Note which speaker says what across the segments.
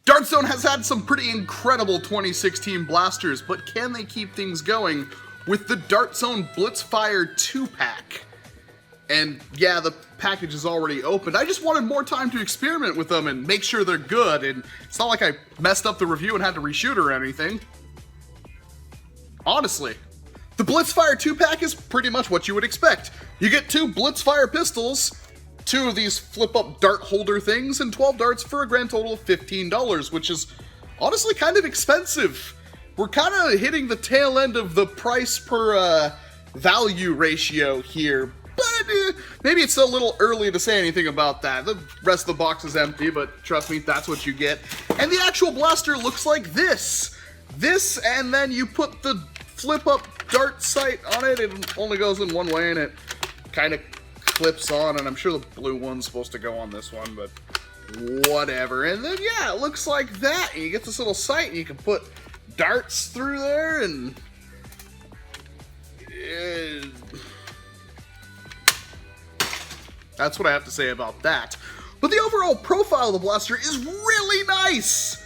Speaker 1: Dart Zone has had some pretty incredible 2016 blasters, but can they keep things going with the Dart Zone Blitzfire 2-pack? And yeah, the package is already opened. I just wanted more time to experiment with them and make sure they're good, and it's not like I messed up the review and had to reshoot or anything. Honestly. The Blitzfire 2-pack is pretty much what you would expect. You get 2 Blitzfire pistols, 2 of these flip-up dart holder things, and 12 darts for a grand total of $15, which is honestly kind of expensive. We're kind of hitting the tail end of the price per value ratio here, but maybe it's a little early to say anything about that. The rest of the box is empty, but trust me, that's what you get. And the actual blaster looks like this. And then you put the flip-up dart sight on it. It only goes in one way, and it kind of clips on, and I'm sure the blue one's supposed to go on this one, but whatever. And then, yeah, it looks like that. And you get this little sight, and you can put darts through there, and that's what I have to say about that. But the overall profile of the blaster is really nice.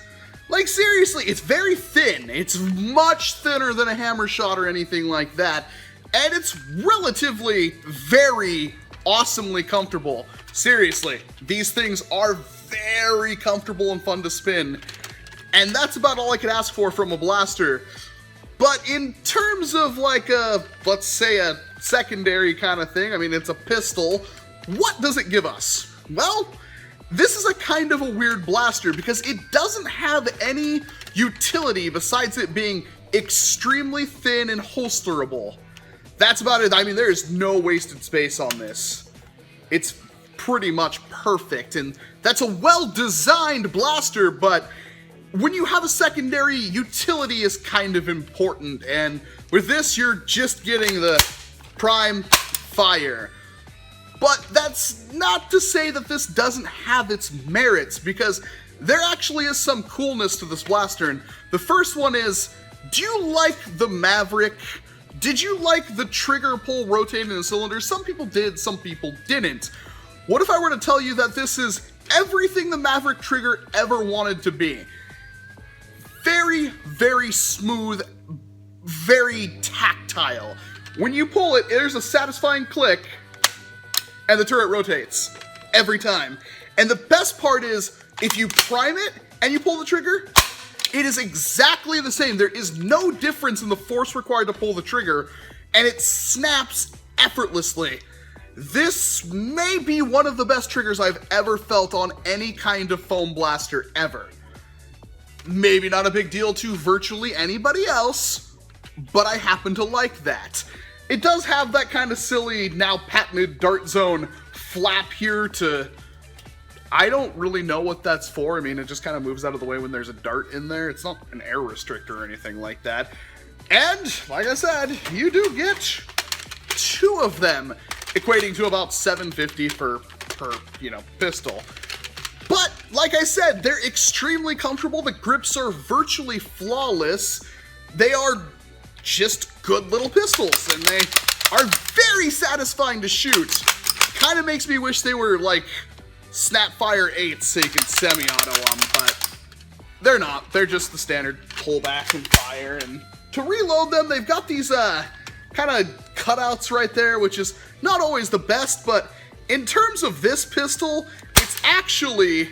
Speaker 1: Like, seriously, it's very thin. It's much thinner than a hammer shot or anything like that. And it's relatively very awesomely comfortable. Seriously, these things are very comfortable and fun to spin. And that's about all I could ask for from a blaster. But in terms of like a, let's say a secondary kind of thing, I mean, it's a pistol. What does it give us? Well, this is a kind of a weird blaster because it doesn't have any utility besides it being extremely thin and holsterable. That's about it. I mean, there is no wasted space on this. It's pretty much perfect, and that's a well-designed blaster, but when you have a secondary, utility is kind of important, and with this, you're just getting the prime fire. But that's not to say that this doesn't have its merits, because there actually is some coolness to this blaster. And the first one is, do you like the Maverick? Did you like the trigger pull rotating in the cylinder? Some people did, some people didn't. What if I were to tell you that this is everything the Maverick trigger ever wanted to be? Very, very smooth, very tactile. When you pull it, there's a satisfying click, and the turret rotates every time. And the best part is, if you prime it and you pull the trigger, it is exactly the same. There is no difference in the force required to pull the trigger, and it snaps effortlessly. This may be one of the best triggers I've ever felt on any kind of foam blaster ever. Maybe not a big deal to virtually anybody else, but I happen to like that. It does have that kind of silly, now patented Dart Zone flap here to... I don't really know what that's for. I mean, it just kind of moves out of the way when there's a dart in there. It's not an air restrictor or anything like that. And, like I said, you do get 2 of them, equating to about $750 per, you know, pistol. But, like I said, they're extremely comfortable. The grips are virtually flawless. They are just good little pistols, and they are very satisfying to shoot. Kind of makes me wish they were like Snapfire 8s so you can semi-auto them, but they're not. They're just the standard pullback and fire. And to reload them, they've got these kind of cutouts right there, which is not always the best, but in terms of this pistol, it's actually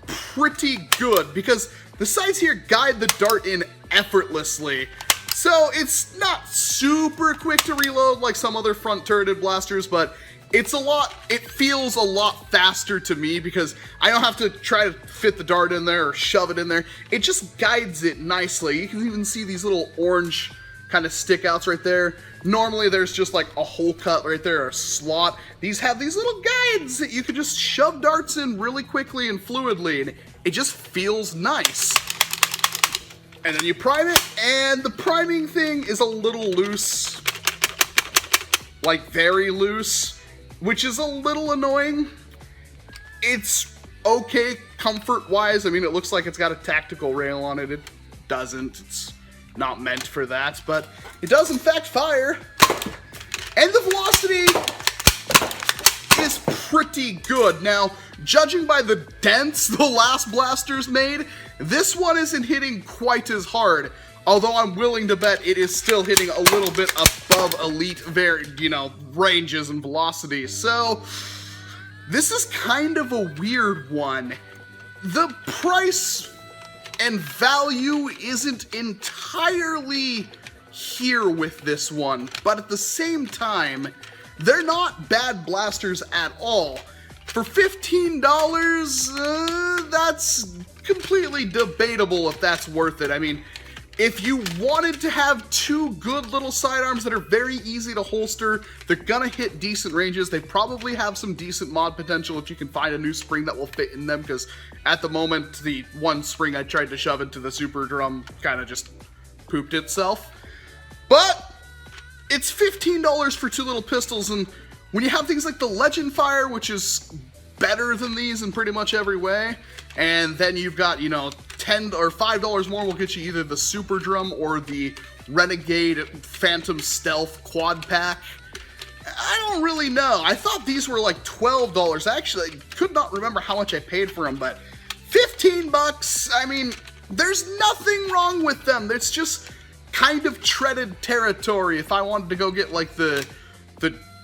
Speaker 1: pretty good because the sights here guide the dart in effortlessly. So it's not super quick to reload like some other front turreted blasters, but it feels a lot faster to me because I don't have to try to fit the dart in there or shove it in there. It just guides it nicely. You can even see these little orange kind of stick outs right there. Normally there's just like a hole cut right there, or a slot. These have these little guides that you can just shove darts in really quickly and fluidly, and it just feels nice. And then you prime it, and the priming thing is a little loose. Like very loose, which is a little annoying. It's okay comfort-wise. I mean, it looks like it's got a tactical rail on it. It doesn't. It's not meant for that, but it does in fact fire. And the velocity is pretty good. Now, judging by the dents the last blasters made, this one isn't hitting quite as hard. Although I'm willing to bet it is still hitting a little bit above elite, ranges and velocities. So, this is kind of a weird one. The price and value isn't entirely here with this one, but at the same time, they're not bad blasters at all. For $15, that's completely debatable if that's worth it. I mean, if you wanted to have two good little sidearms that are very easy to holster, they're gonna hit decent ranges, they probably have some decent mod potential if you can find a new spring that will fit in them, because at the moment, the one spring I tried to shove into the super drum kind of just pooped itself. But it's $15 for two little pistols, and when you have things like the Legend Fire, which is better than these in pretty much every way, and then you've got, $10 or $5 more will get you either the Super Drum or the Renegade Phantom Stealth Quad Pack. I don't really know. I thought these were like $12. Actually, I could not remember how much I paid for them, but 15 bucks, I mean, there's nothing wrong with them. It's just kind of treaded territory. If I wanted to go get like the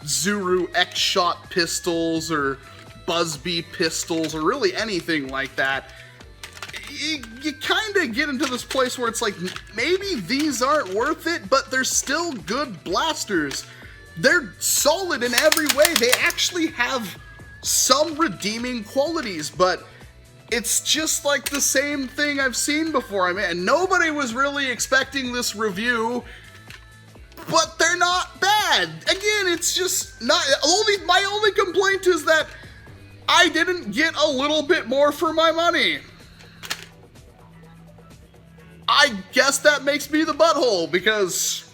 Speaker 1: Zuru X-Shot pistols or Buzzbee pistols or really anything like that, you kind of get into this place where it's like, maybe these aren't worth it, but they're still good blasters. They're solid in every way. They actually have some redeeming qualities, but it's just like the same thing I've seen before. I mean, and nobody was really expecting this review, but they're not bad. Again, it's just not, my only complaint is that I didn't get a little bit more for my money. I guess that makes me the butthole, because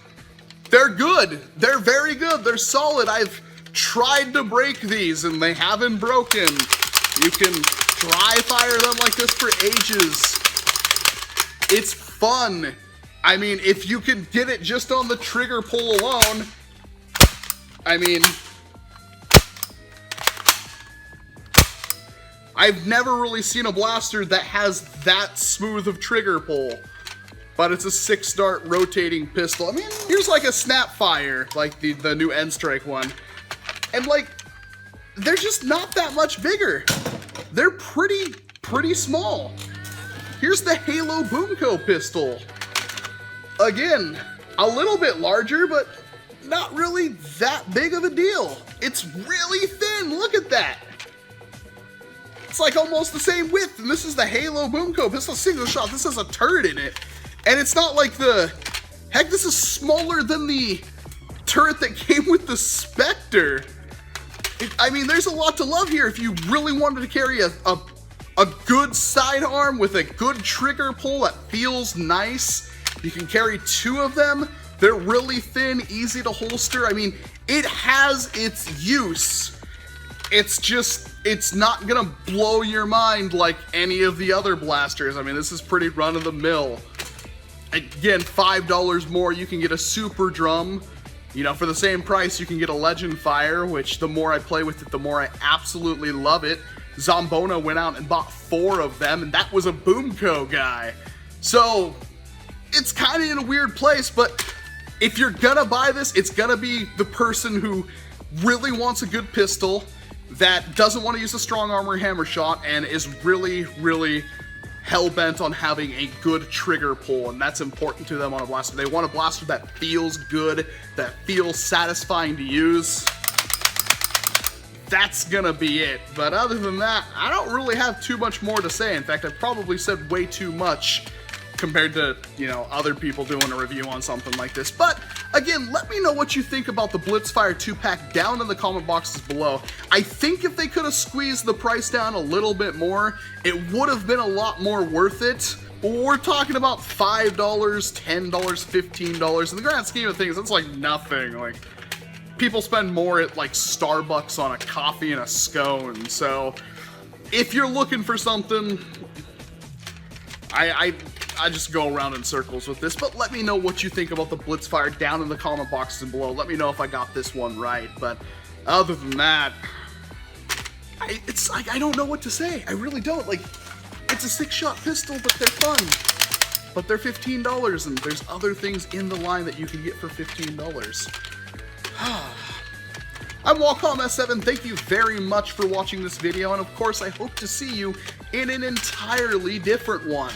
Speaker 1: they're good. They're very good. They're solid. I've tried to break these and they haven't broken. You can dry fire them like this for ages. It's fun. I mean, if you can get it just on the trigger pull alone, I mean, I've never really seen a blaster that has that smooth of trigger pull, but it's a 6-dart rotating pistol. I mean, here's like a Snapfire, like the new N-Strike one, and like, they're just not that much bigger. They're pretty small. Here's the Halo Boomco pistol. Again, a little bit larger, but not really that big of a deal. It's really thin, look at that. It's like almost the same width, and this is the Halo Boomco pistol, single shot. This has a turret in it, and it's not like heck, this is smaller than the turret that came with the Spectre. I mean, there's a lot to love here. If you really wanted to carry a good sidearm with a good trigger pull that feels nice, you can carry two of them. They're really thin, easy to holster. I mean, it has its use. It's just, it's not gonna blow your mind like any of the other blasters. I mean, this is pretty run-of-the-mill. Again, $5 more, you can get a Super Drum. For the same price, you can get a Legend Fire, which the more I play with it, the more I absolutely love it. Zombona went out and bought 4 of them, and that was a Boomco guy. So, it's kind of in a weird place, but if you're gonna buy this, it's gonna be the person who really wants a good pistol, that doesn't want to use a strong armor hammer shot, and is really, really hell-bent on having a good trigger pull, and that's important to them on a blaster. They want a blaster that feels good, that feels satisfying to use. That's gonna be it. But other than that, I don't really have too much more to say. In fact, I've probably said way too much compared to, other people doing a review on something like this. But again, let me know what you think about the Blitzfire 2-pack down in the comment boxes below. I think if they could have squeezed the price down a little bit more, it would have been a lot more worth it. We're talking about $5, $10, $15. In the grand scheme of things, that's like nothing. Like, people spend more at like Starbucks on a coffee and a scone. So if you're looking for something, I just go around in circles with this, but let me know what you think about the Blitzfire down in the comment boxes below. Let me know if I got this one right, but other than that, it's like, I don't know what to say. I really don't. Like, it's a 6-shot pistol, but they're fun. But they're $15, and there's other things in the line that you can get for $15. I'm Walcom S7, thank you very much for watching this video, and of course I hope to see you in an entirely different one.